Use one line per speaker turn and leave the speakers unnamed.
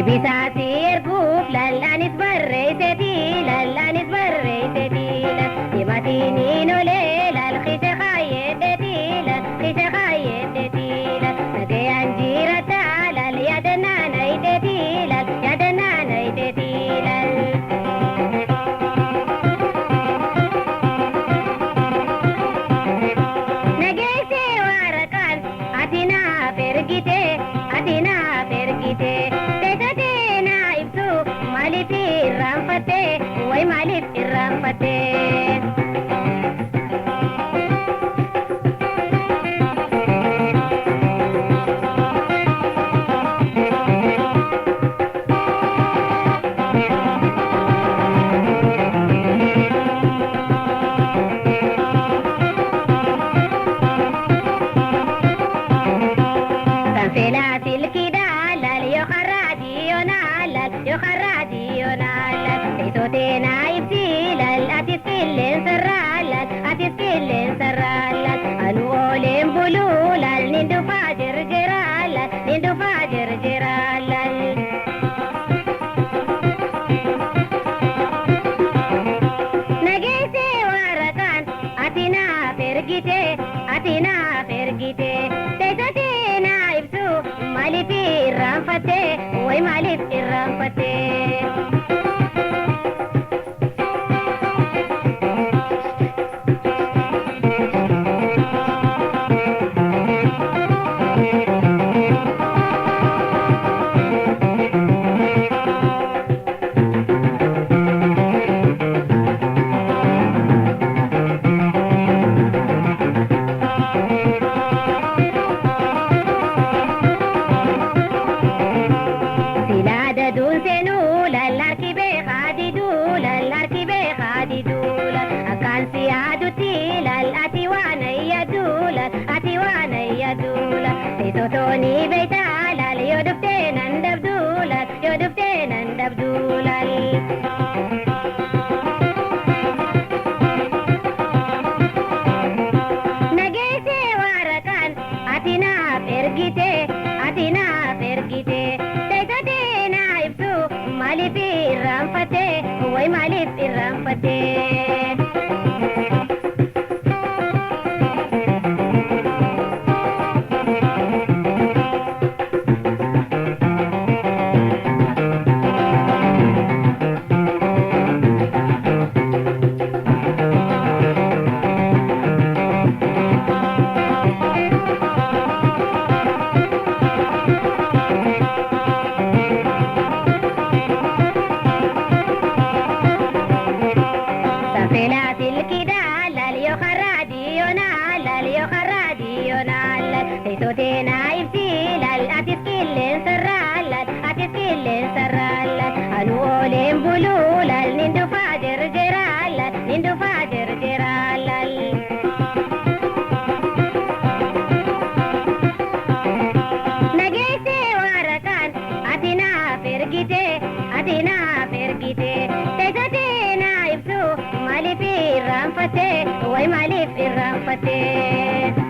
بساتير كوف للاني تبريتتي للاني تبريتتي لمتينين وليل الخيش خايدتي الخيش خايدتي نجي انجيرة تعالى يدنا نيدتي يدنا نيدتي نجيتي ورقان اتنا فرقتي اتنا فرقتي malip irrampate, way malip irrampate. Tanfela silkida lal yo kharadi yo nalal yo kharadi yo nalal tena ibtilal atiskilin saralal atiskilin saralal anwolin bululal nindu fajir jiralal nindu fajir jiralal nagise warakan atina pergite atina pergite tena ibsu malip irrampate way malip irrampate. Totoni betala yodufte nandabdulal yodufte nandabdulal nagese warakan atina pergite tena ibsu malip irrampate way malip irrampate. Tena ibtilal atiskilin saralal anwolin bululal nindu fajir jiralal nagise warakan atina pergite tena ibsu malip irrampate way malip irrampate.